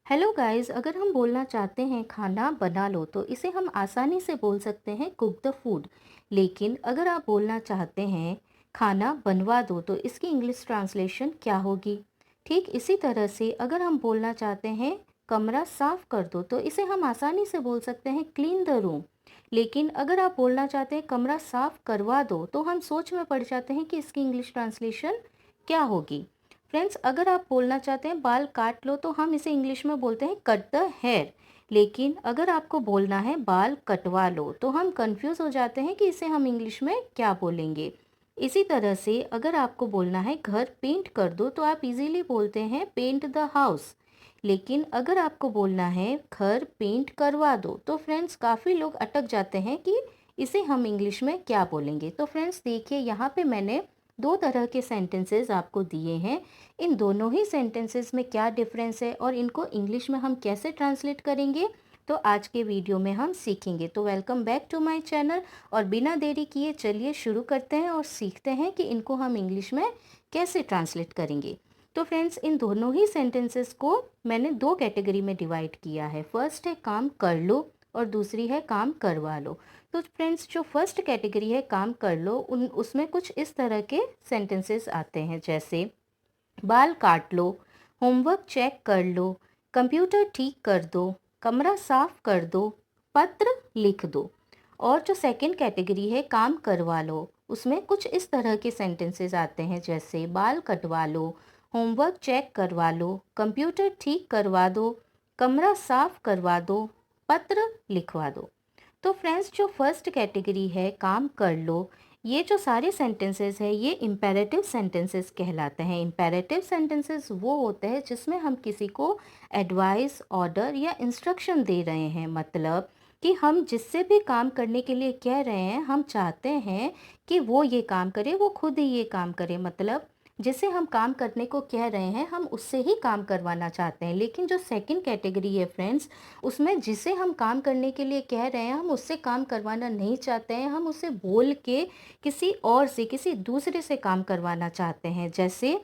Hello guys, अगर हम बोलना चाहते हैं खाना बना लो तो इसे हम आसानी से बोल सकते हैं कुक द फूड। लेकिन अगर आप बोलना चाहते हैं खाना बनवा दो तो इसकी इंग्लिश ट्रांसलेशन क्या होगी? ठीक इसी तरह से अगर हम बोलना चाहते हैं कमरा साफ कर दो तो इसे हम आसानी से बोल सकते हैं क्लीन द रूम। लेकिन अगर आप बोलना चाहते हैं कमरा साफ करवा दो तो हम सोच में पड़ जाते हैं कि इसकी इंग्लिश ट्रांसलेशन क्या होगी। फ्रेंड्स, अगर आप बोलना चाहते हैं बाल काट लो तो हम इसे इंग्लिश में बोलते हैं कट द हेयर। लेकिन अगर आपको बोलना है बाल कटवा लो तो हम कंफ्यूज हो जाते हैं कि इसे हम इंग्लिश में क्या बोलेंगे। इसी तरह से अगर आपको बोलना है घर पेंट कर दो तो आप इजीली बोलते हैं पेंट द हाउस। लेकिन अगर आपको बोलना है घर पेंट करवा दो तो फ्रेंड्स काफ़ी लोग अटक जाते हैं कि इसे हम इंग्लिश में क्या बोलेंगे। तो फ्रेंड्स देखिए, यहाँ पे मैंने दो तरह के सेंटेंसेस आपको दिए हैं। इन दोनों ही सेंटेंसेस में क्या डिफरेंस है और इनको इंग्लिश में हम कैसे ट्रांसलेट करेंगे, तो आज के वीडियो में हम सीखेंगे। तो welcome back to my channel, और बिना देरी किए चलिए शुरू करते हैं और सीखते हैं कि इनको हम इंग्लिश में कैसे ट्रांसलेट करेंगे। तो फ्रेंड्स, इन दोनों ही सेंटेंसेस को मैंने दो कैटेगरी में डिवाइड किया है। फर्स्ट है काम कर लो और दूसरी है काम करवा लो। तो फ्रेंड्स, जो फर्स्ट कैटेगरी है काम कर लो, उन उसमें कुछ इस तरह के सेंटेंसेस आते हैं, जैसे बाल काट लो, होमवर्क चेक कर लो, कंप्यूटर ठीक कर दो, कमरा साफ कर दो, पत्र लिख दो। और जो सेकंड कैटेगरी है काम करवा लो, उसमें कुछ इस तरह के सेंटेंसेस आते हैं, जैसे बाल कटवा लो, होमवर्क चेक करवा लो, कंप्यूटर ठीक करवा दो, कमरा साफ करवा दो, पत्र लिखवा दो। तो फ्रेंड्स, जो फर्स्ट कैटेगरी है काम कर लो, ये जो सारे सेंटेंसेस है ये इम्पेरेटिव सेंटेंसेस कहलाते हैं। इम्पेरेटिव सेंटेंसेस वो होते हैं जिसमें हम किसी को एडवाइस, ऑर्डर या इंस्ट्रक्शन दे रहे हैं। मतलब कि हम जिससे भी काम करने के लिए कह रहे हैं, हम चाहते हैं कि वो ये काम करे, वो खुद ही ये काम करे। मतलब जिसे हम काम करने को कह रहे हैं हम उससे ही काम करवाना चाहते हैं। लेकिन जो सेकंड कैटेगरी है फ्रेंड्स, उसमें जिसे हम काम करने के लिए कह रहे हैं हम उससे काम करवाना नहीं चाहते हैं, हम उसे बोल के किसी और से, किसी दूसरे से काम करवाना चाहते हैं। जैसे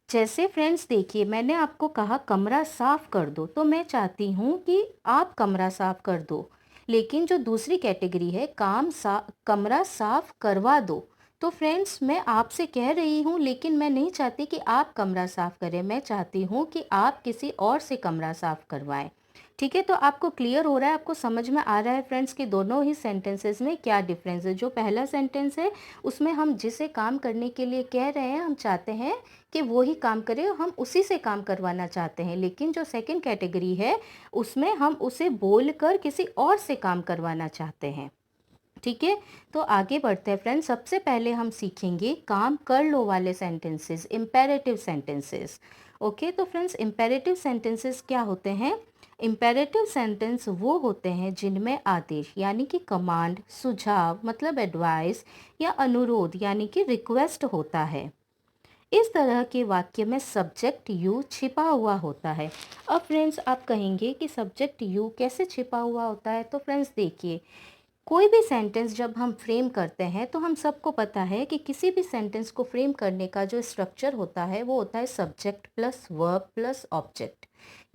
जैसे फ्रेंड्स देखिए, मैंने आपको कहा कमरा साफ कर दो, तो मैं चाहती हूँ कि आप कमरा साफ कर दो। लेकिन जो दूसरी कैटेगरी है कमरा साफ करवा दो, तो फ्रेंड्स मैं आपसे कह रही हूँ लेकिन मैं नहीं चाहती कि आप कमरा साफ करें, मैं चाहती हूँ कि आप किसी और से कमरा साफ करवाएं। ठीक है, तो आपको क्लियर हो रहा है, आपको समझ में आ रहा है फ्रेंड्स कि दोनों ही सेंटेंसेस में क्या डिफरेंस है। जो पहला सेंटेंस है उसमें हम जिसे काम करने के लिए कह रहे हैं हम चाहते हैं कि वो ही काम करे और हम उसी से काम करवाना चाहते हैं। लेकिन जो सेकंड कैटेगरी है उसमें हम उसे बोलकर किसी और से काम करवाना चाहते हैं। ठीक है, तो आगे बढ़ते हैं फ्रेंड्स। सबसे पहले हम सीखेंगे काम कर लो वाले सेंटेंसेस, इम्पेरेटिव सेंटेंसेस। ओके, तो फ्रेंड्स इम्पेरेटिव सेंटेंसेस क्या होते हैं? इम्पेरेटिव सेंटेंस वो होते हैं जिनमें आदेश यानी कि कमांड, सुझाव मतलब एडवाइस, या अनुरोध यानी कि रिक्वेस्ट होता है। इस तरह के वाक्य में सब्जेक्ट यू छिपा हुआ होता है। अब फ्रेंड्स आप कहेंगे कि सब्जेक्ट यू कैसे छिपा हुआ होता है? तो फ्रेंड्स देखिए, कोई भी सेंटेंस जब हम फ्रेम करते हैं तो हम सबको पता है कि किसी भी सेंटेंस को फ्रेम करने का जो स्ट्रक्चर होता है वो होता है subject plus verb plus object.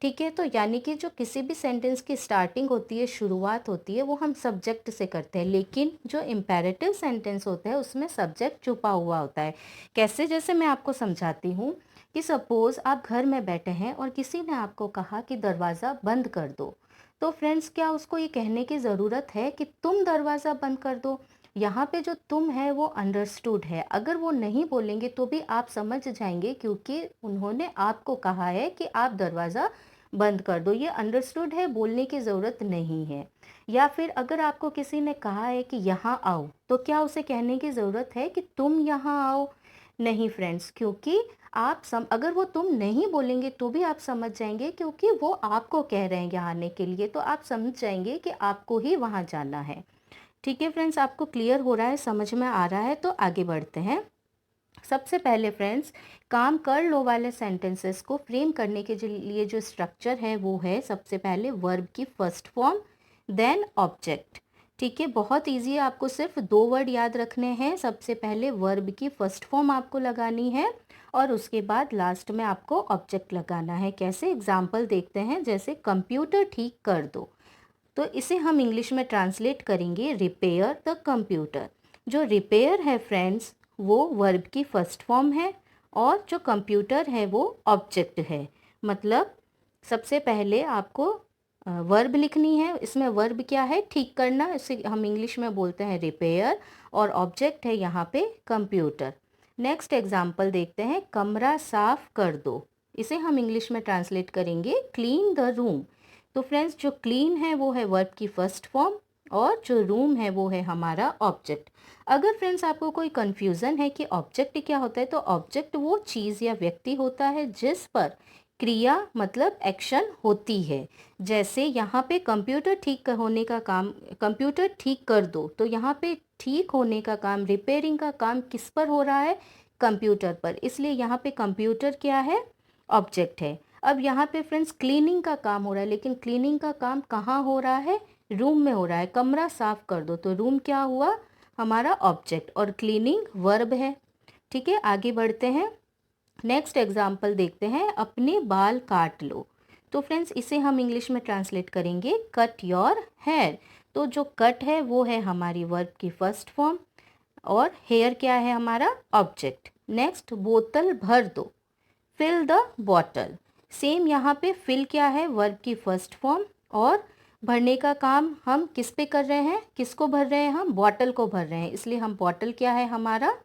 ठीक है, तो यानी कि जो किसी भी सेंटेंस की स्टार्टिंग होती है, शुरुआत होती है, वो हम सब्जेक्ट से करते हैं। लेकिन जो इम्पेरेटिव सेंटेंस होता है उसमें सब्जेक्ट छुपा हुआ होता है। कैसे? जैसे मैं आपको समझाती हूँ कि सपोज़ आप घर में बैठे हैं और किसी ने आपको कहा कि दरवाज़ा बंद कर दो। तो फ्रेंड्स, क्या उसको ये कहने की ज़रूरत है कि तुम दरवाज़ा बंद कर दो? यहाँ पे जो तुम है वो अंडरस्टूड है। अगर वो नहीं बोलेंगे तो भी आप समझ जाएंगे, क्योंकि उन्होंने आपको कहा है कि आप दरवाज़ा बंद कर दो। ये अंडरस्टूड है, बोलने की ज़रूरत नहीं है। या फिर अगर आपको किसी ने कहा है कि यहाँ आओ, तो क्या उसे कहने की ज़रूरत है कि तुम यहाँ आओ? नहीं फ्रेंड्स, क्योंकि अगर वो तुम नहीं बोलेंगे तो भी आप समझ जाएंगे, क्योंकि वो आपको कह रहे हैं यहाँ आने के लिए, तो आप समझ जाएंगे कि आपको ही वहाँ जाना है। ठीक है फ्रेंड्स, आपको क्लियर हो रहा है, समझ में आ रहा है? तो आगे बढ़ते हैं। सबसे पहले फ्रेंड्स, काम कर लो वाले सेंटेंसेस को फ्रेम करने के लिए जो स्ट्रक्चर है वो है सबसे पहले वर्ब की फर्स्ट फॉर्म, देन ऑब्जेक्ट। ठीक है, बहुत इजी है, आपको सिर्फ दो वर्ड याद रखने हैं। सबसे पहले वर्ब की फर्स्ट फॉर्म आपको लगानी है और उसके बाद लास्ट में आपको ऑब्जेक्ट लगाना है। कैसे, एग्जाम्पल देखते हैं। जैसे कंप्यूटर ठीक कर दो, तो इसे हम इंग्लिश में ट्रांसलेट करेंगे रिपेयर द कंप्यूटर। जो रिपेयर है फ्रेंड्स वो वर्ब की फर्स्ट फॉर्म है और जो कंप्यूटर है वो ऑब्जेक्ट है। मतलब सबसे पहले आपको वर्ब लिखनी है। इसमें वर्ब क्या है, ठीक करना, इसे हम इंग्लिश में बोलते हैं रिपेयर, और ऑब्जेक्ट है यहाँ पे कंप्यूटर। नेक्स्ट एग्जाम्पल देखते हैं, कमरा साफ कर दो। इसे हम इंग्लिश में ट्रांसलेट करेंगे क्लीन द रूम। तो फ्रेंड्स जो क्लीन है वो है वर्ब की फर्स्ट फॉर्म और जो रूम है वो है हमारा ऑब्जेक्ट। अगर फ्रेंड्स आपको कोई कन्फ्यूज़न है कि ऑब्जेक्ट क्या होता है, तो ऑब्जेक्ट वो चीज़ या व्यक्ति होता है जिस पर क्रिया मतलब एक्शन होती है। जैसे यहाँ पे कंप्यूटर ठीक होने का काम, कंप्यूटर ठीक कर दो, तो यहाँ पे ठीक होने का काम, रिपेयरिंग का काम किस पर हो रहा है, कंप्यूटर पर, इसलिए यहाँ पे कंप्यूटर क्या है, ऑब्जेक्ट है। अब यहाँ पे फ्रेंड्स क्लीनिंग का काम हो रहा है, लेकिन क्लीनिंग का काम कहाँ हो रहा है, रूम में हो रहा है। कमरा साफ कर दो, तो रूम क्या हुआ, हमारा ऑब्जेक्ट, और क्लीनिंग वर्ब है। ठीक है, आगे बढ़ते हैं। नेक्स्ट एग्जाम्पल देखते हैं, अपने बाल काट लो। तो फ्रेंड्स इसे हम इंग्लिश में ट्रांसलेट करेंगे कट योर हेयर। तो जो कट है वो है हमारी वर्ब की फर्स्ट फॉर्म और हेयर क्या है, हमारा ऑब्जेक्ट। नेक्स्ट, बोतल भर दो, फिल द बॉटल। सेम यहाँ पे फिल क्या है, वर्ब की फर्स्ट फॉर्म, और भरने का काम हम किस पे कर रहे हैं, किसको भर रहे हैं, हम बॉटल को भर रहे हैं, इसलिए हम बॉटल क्या है, हमारा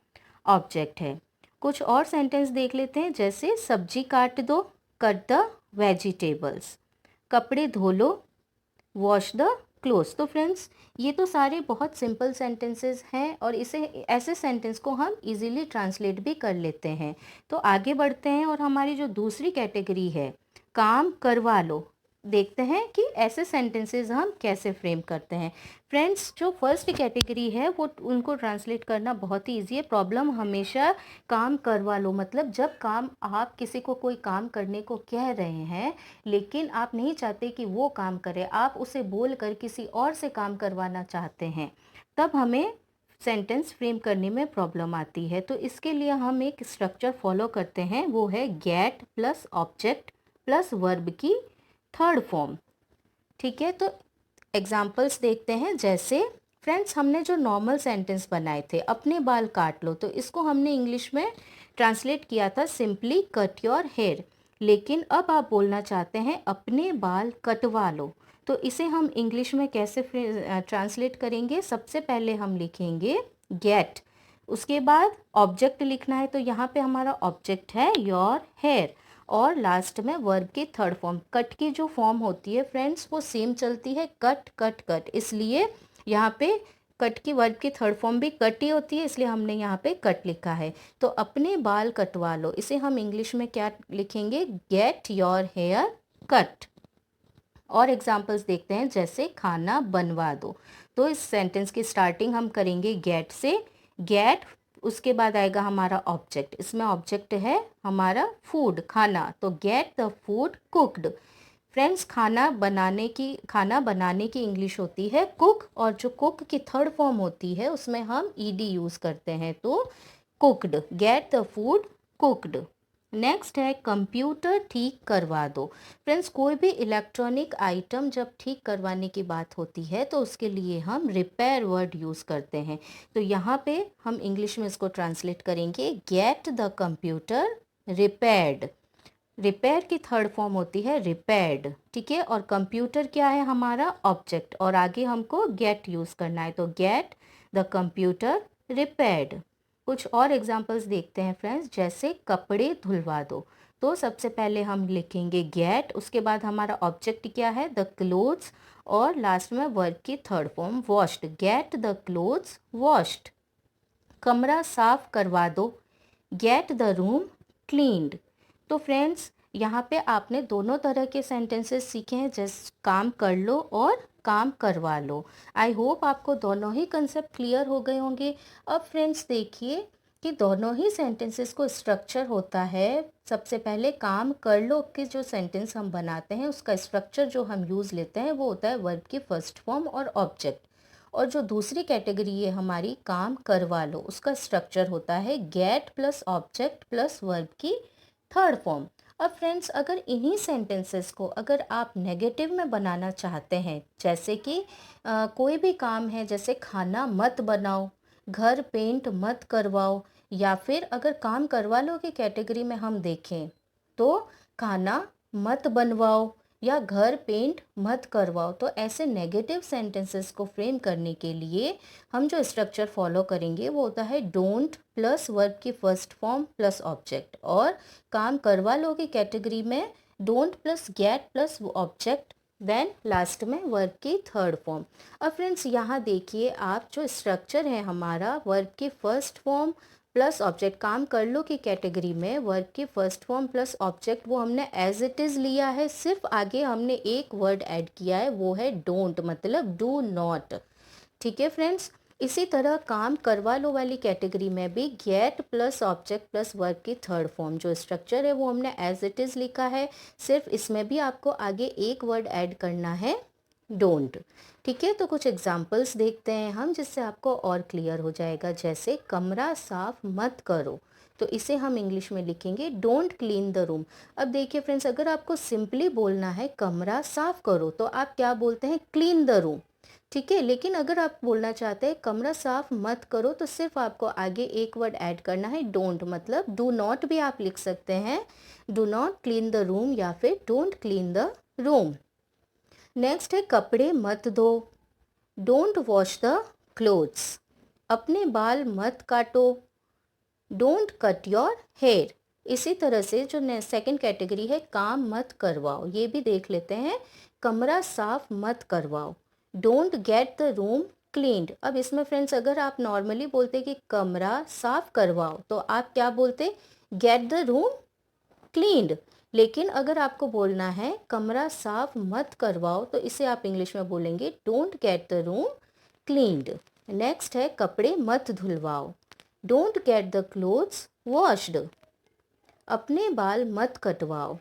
ऑब्जेक्ट है। कुछ और सेंटेंस देख लेते हैं। जैसे सब्जी काट दो, कट द वेजिटेबल्स। कपड़े धो लो, वॉश द क्लोथ्स। तो फ्रेंड्स ये तो सारे बहुत सिंपल सेंटेंसेस हैं और इसे ऐसे सेंटेंस को हम इजीली ट्रांसलेट भी कर लेते हैं। तो आगे बढ़ते हैं और हमारी जो दूसरी कैटेगरी है, काम करवा लो, देखते हैं कि ऐसे सेंटेंसेस हम कैसे फ्रेम करते हैं। फ्रेंड्स जो फर्स्ट कैटेगरी है वो उनको ट्रांसलेट करना बहुत ही ईजी है। प्रॉब्लम हमेशा काम करवा लो, मतलब जब काम, आप किसी को कोई काम करने को कह रहे हैं लेकिन आप नहीं चाहते कि वो काम करे, आप उसे बोल कर किसी और से काम करवाना चाहते हैं, तब हमें सेंटेंस फ्रेम करने में प्रॉब्लम आती है। तो इसके लिए हम एक स्ट्रक्चर फॉलो करते हैं, वो है gate plus object plus verb की थर्ड फॉर्म। ठीक है, तो एग्जाम्पल्स देखते हैं। जैसे फ्रेंड्स हमने जो नॉर्मल सेंटेंस बनाए थे, अपने बाल काट लो, तो इसको हमने इंग्लिश में ट्रांसलेट किया था सिंपली कट योर हेयर। लेकिन अब आप बोलना चाहते हैं अपने बाल कटवा लो, तो इसे हम इंग्लिश में कैसे ट्रांसलेट करेंगे। सबसे पहले हम लिखेंगे गेट, उसके बाद ऑब्जेक्ट लिखना है, तो यहाँ पे हमारा ऑब्जेक्ट है योर हेयर, और लास्ट में वर्ब की थर्ड फॉर्म। कट की जो फॉर्म होती है फ्रेंड्स वो सेम चलती है, कट कट कट, इसलिए यहाँ पे कट की वर्ब की थर्ड फॉर्म भी कट ही होती है, इसलिए हमने यहाँ पे कट लिखा है। तो अपने बाल कटवा लो, इसे हम इंग्लिश में क्या लिखेंगे, गेट योर हेयर कट। और एग्जाम्पल्स देखते हैं। जैसे खाना बनवा दो, तो इस सेंटेंस की स्टार्टिंग हम करेंगे गेट से। गेट, उसके बाद आएगा हमारा ऑब्जेक्ट, इसमें ऑब्जेक्ट है हमारा फूड, खाना, तो get the food cooked. Friends खाना बनाने की इंग्लिश होती है कुक, और जो कुक की थर्ड फॉर्म होती है उसमें हम ईडी यूज़ करते हैं, तो cooked, get the food cooked. Next है कंप्यूटर ठीक करवा दो। फ्रेंड्स कोई भी इलेक्ट्रॉनिक आइटम जब ठीक करवाने की बात होती है तो उसके लिए हम रिपेयर वर्ड यूज़ करते हैं। तो यहाँ पे हम इंग्लिश में इसको ट्रांसलेट करेंगे get the computer repaired. Repair की थर्ड फॉर्म होती है रिपेयर्ड, ठीक है, और कंप्यूटर क्या है, हमारा ऑब्जेक्ट, और आगे हमको गेट यूज़ करना है, तो गेट द कंप्यूटर रिपेयर्ड। कुछ और एग्जांपल्स देखते हैं फ्रेंड्स। जैसे कपड़े धुलवा दो, तो सबसे पहले हम लिखेंगे गेट, उसके बाद हमारा ऑब्जेक्ट क्या है, द क्लोथ्स, और लास्ट में वर्ब की third form washed, gate the clothes washed. कमरा साफ करवा दो, गेट द रूम क्लीन्ड। तो फ्रेंड्स यहाँ पे आपने दोनों तरह के सेंटेंसेस सीखे हैं, जैसे काम कर लो और काम करवा लो। आई होप आपको दोनों ही कंसेप्ट क्लियर हो गए होंगे। अब फ्रेंड्स देखिए कि दोनों ही सेंटेंसेस को स्ट्रक्चर होता है। सबसे पहले काम कर लो के जो सेंटेंस हम बनाते हैं उसका स्ट्रक्चर जो हम यूज़ लेते हैं वो होता है वर्ब की फर्स्ट फॉर्म और ऑब्जेक्ट। और जो दूसरी कैटेगरी है हमारी काम करवा लो, उसका स्ट्रक्चर होता है gate plus object plus verb की थर्ड फॉर्म। अब फ्रेंड्स, अगर इन्हीं सेंटेंसेस को अगर आप नेगेटिव में बनाना चाहते हैं, जैसे कि कोई भी काम है, जैसे खाना मत बनाओ, घर पेंट मत करवाओ, या फिर अगर काम करवा लो की कैटेगरी में हम देखें तो खाना मत बनवाओ या घर पेंट मत करवाओ, तो ऐसे नेगेटिव सेंटेंसेस को फ्रेम करने के लिए हम जो स्ट्रक्चर फॉलो करेंगे वो होता है डोंट प्लस वर्ब की फर्स्ट फॉर्म प्लस ऑब्जेक्ट, और काम करवा लो की कैटेगरी में don't plus get plus object, then last में वर्ब की थर्ड फॉर्म। अब फ्रेंड्स यहाँ देखिए आप, जो स्ट्रक्चर है हमारा वर्ब की फर्स्ट फॉर्म प्लस ऑब्जेक्ट, काम कर लो की कैटेगरी में वर्ब की फर्स्ट फॉर्म प्लस ऑब्जेक्ट वो हमने एज इट इज़ लिया है, सिर्फ आगे हमने एक वर्ड ऐड किया है, वो है डोंट, मतलब डू नॉट। ठीक है फ्रेंड्स, इसी तरह काम करवा लो वाली कैटेगरी में भी gate plus object plus verb की थर्ड फॉर्म, जो स्ट्रक्चर है वो हमने एज इट इज़ लिखा है, सिर्फ इसमें भी आपको आगे एक वर्ड ऐड करना है, डोंट। ठीक है, तो कुछ एग्जाम्पल्स देखते हैं हम, जिससे आपको और क्लियर हो जाएगा। जैसे कमरा साफ मत करो, तो इसे हम इंग्लिश में लिखेंगे डोंट क्लीन द रूम। अब देखिए फ्रेंड्स, अगर आपको सिंपली बोलना है कमरा साफ करो, तो आप क्या बोलते हैं, क्लीन द रूम। ठीक है, लेकिन अगर आप बोलना चाहते हैं कमरा साफ मत करो, तो सिर्फ आपको आगे एक वर्ड ऐड करना है, डोंट, मतलब डू नॉट भी आप लिख सकते हैं, do not clean the room या फिर don't clean the room. Next है कपड़े मत धो, डोंट वॉश द क्लोथ्स। अपने बाल मत काटो, डोंट कट योर हेयर। इसी तरह से जो सेकंड कैटेगरी है काम मत करवाओ, ये भी देख लेते हैं, कमरा साफ मत करवाओ, don't get the room cleaned. अब इसमें फ्रेंड्स, अगर आप नॉर्मली बोलते कि कमरा साफ करवाओ, तो आप क्या बोलते, गेट द रूम क्लीन्ड। लेकिन अगर आपको बोलना है कमरा साफ मत करवाओ, तो इसे आप इंग्लिश में बोलेंगे don't get the room cleaned. Next है कपड़े मत धुलवाओ, don't get the clothes washed. अपने बाल मत कटवाओ,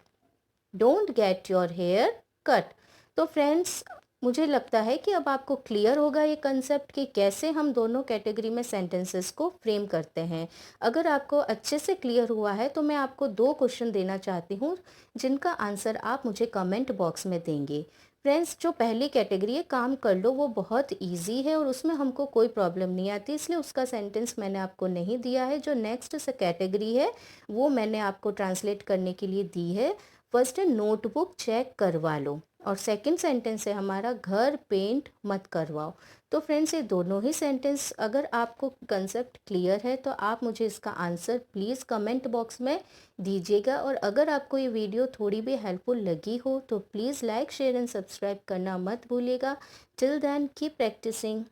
don't get your hair cut. तो फ्रेंड्स, मुझे लगता है कि अब आपको क्लियर होगा ये कंसेप्ट कि कैसे हम दोनों कैटेगरी में सेंटेंसेस को फ्रेम करते हैं। अगर आपको अच्छे से क्लियर हुआ है तो मैं आपको 2 क्वेश्चन देना चाहती हूँ, जिनका आंसर आप मुझे कमेंट बॉक्स में देंगे। फ्रेंड्स, जो पहली कैटेगरी है काम कर लो, वो बहुत इजी है और उसमें हमको कोई प्रॉब्लम नहीं आती, इसलिए उसका सेंटेंस मैंने आपको नहीं दिया है। जो नेक्स्ट से कैटेगरी है वो मैंने आपको ट्रांसलेट करने के लिए दी है। फर्स्ट है नोटबुक चेक करवा लो, और सेकंड सेंटेंस है हमारा घर पेंट मत करवाओ। तो फ्रेंड्स, ये दोनों ही सेंटेंस अगर आपको कंसेप्ट क्लियर है तो आप मुझे इसका आंसर प्लीज़ कमेंट बॉक्स में दीजिएगा। और अगर आपको ये वीडियो थोड़ी भी हेल्पफुल लगी हो तो please like share and subscribe करना मत भूलिएगा। Till then keep practising.